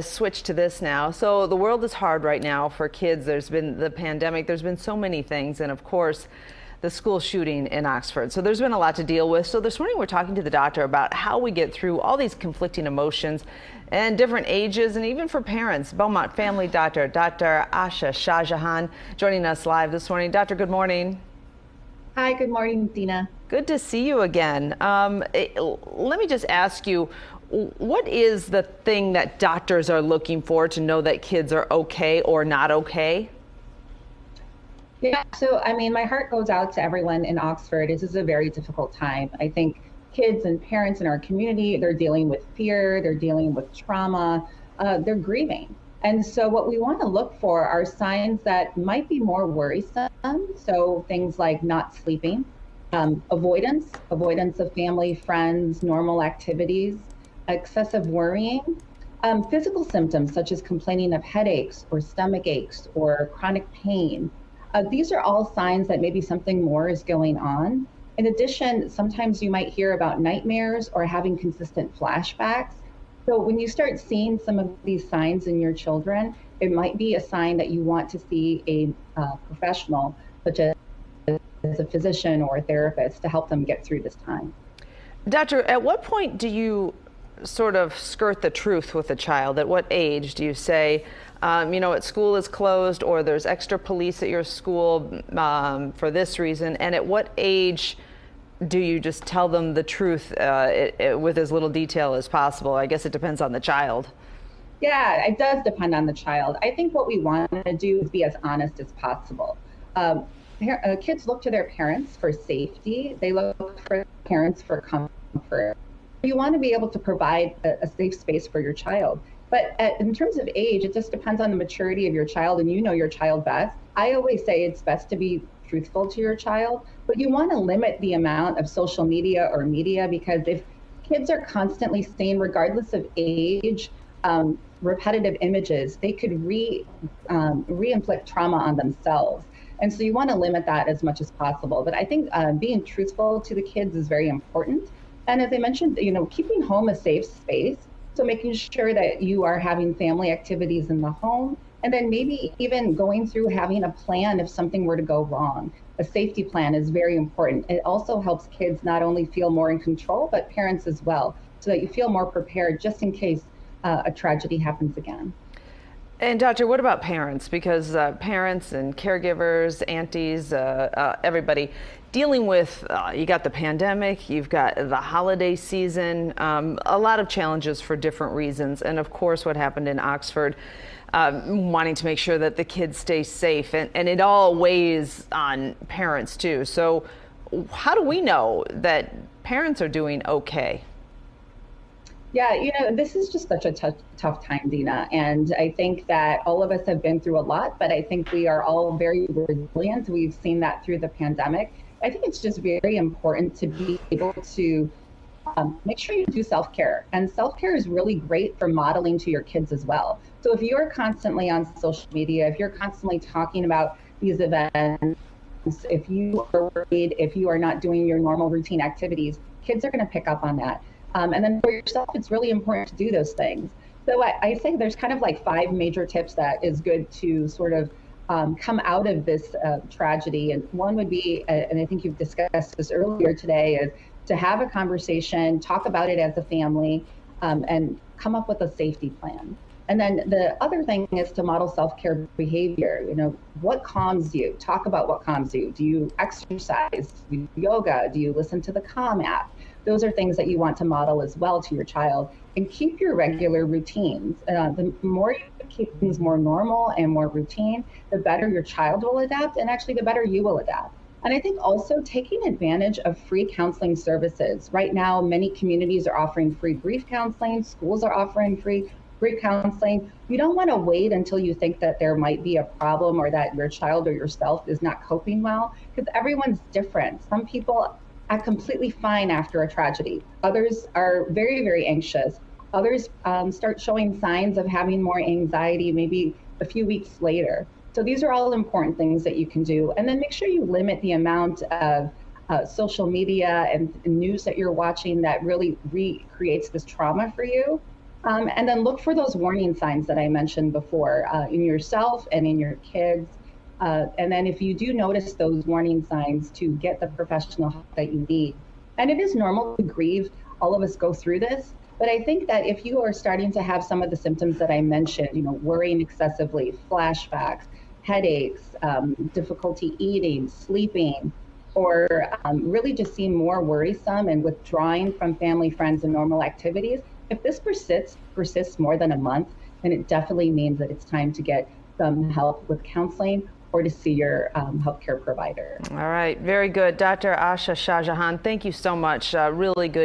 switch to this now. So the world is hard right now for kids. There's been the pandemic, there's been so many things, and of course, the school shooting in Oxford. So there's been a lot to deal with. So this morning we're talking to the doctor about how we get through all these conflicting emotions and different ages, and even for parents. Beaumont family doctor, Dr. Asha Shahjahan, joining us live this morning. Doctor, good morning. Hi, good morning, Dina. Good to see you again. Let me just ask you, what is the thing that doctors are looking for to know that kids are okay or not okay? Yeah, so I mean, my heart goes out to everyone in Oxford. This is a very difficult time. I think kids and parents in our community, they're dealing with fear, they're dealing with trauma, they're grieving. And so what we want to look for are signs that might be more worrisome. So things like not sleeping, avoidance of family, friends, normal activities, excessive worrying, physical symptoms such as complaining of headaches or stomach aches or chronic pain. These are all signs that maybe something more is going on. In addition, sometimes you might hear about nightmares or having consistent flashbacks. So when you start seeing some of these signs in your children, it might be a sign that you want to see a professional, such as a physician or a therapist, to help them get through this time. Doctor, at what point do you sort of skirt the truth with a child? At what age do you say, at school is closed, or there's extra police at your school for this reason? And at what age do you just tell them the truth with as little detail as possible? I guess it depends on the child. Yeah, it does depend on the child. I think what we want to do is be as honest as possible. Kids look to their parents for safety. They look for parents for comfort. You want to be able to provide a safe space for your child. But in terms of age, it just depends on the maturity of your child, and you know your child best. I always say it's best to be truthful to your child, but you want to limit the amount of social media or media, because if kids are constantly seeing, regardless of age, repetitive images, they could re-inflict trauma on themselves. And so you want to limit that as much as possible. But I think being truthful to the kids is very important. And as I mentioned, keeping home a safe space. So making sure that you are having family activities in the home, and then maybe even going through having a plan if something were to go wrong. A safety plan is very important. It also helps kids not only feel more in control, but parents as well, so that you feel more prepared just in case a tragedy happens again. And doctor, what about parents? Because parents and caregivers, aunties, everybody dealing with, you got the pandemic, you've got the holiday season, a lot of challenges for different reasons. And of course, what happened in Oxford, wanting to make sure that the kids stay safe. And it all weighs on parents too. So how do we know that parents are doing okay? Yeah, this is just such a tough time, Dina. And I think that all of us have been through a lot, but I think we are all very resilient. We've seen that through the pandemic. I think it's just very important to be able to make sure you do self-care. And self-care is really great for modeling to your kids as well. So if you're constantly on social media, if you're constantly talking about these events, if you are worried, if you are not doing your normal routine activities, kids are going to pick up on that. And then for yourself, it's really important to do those things. So I say there's kind of like 5 major tips that is good to sort of come out of this tragedy. And one would be, and I think you've discussed this earlier today, is to have a conversation, talk about it as a family, and come up with a safety plan. And then the other thing is to model self-care behavior. What calms you? Talk about what calms you. Do you exercise? Do you yoga? Do you listen to the Calm app? Those are things that you want to model as well to your child. And keep your regular routines. The more you keep things more normal and more routine, the better your child will adapt, and actually the better you will adapt. And I think also taking advantage of free counseling services. Right now, many communities are offering free grief counseling. Schools are offering free grief counseling. You don't want to wait until you think that there might be a problem or that your child or yourself is not coping well, because everyone's different. Some people act completely fine after a tragedy. Others are very, very anxious. Others start showing signs of having more anxiety maybe a few weeks later. So these are all important things that you can do. And then make sure you limit the amount of social media and news that you're watching that really recreates this trauma for you. And then look for those warning signs that I mentioned before in yourself and in your kids. And then if you do notice those warning signs, to get the professional help that you need. And it is normal to grieve. All of us go through this. But I think that if you are starting to have some of the symptoms that I mentioned, worrying excessively, flashbacks, headaches, difficulty eating, sleeping, or really just seem more worrisome and withdrawing from family, friends, and normal activities, if this persists more than a month, then it definitely means that it's time to get some help with counseling or to see your healthcare provider. All right, very good. Dr. Asha Shahjahan, thank you so much. Really good.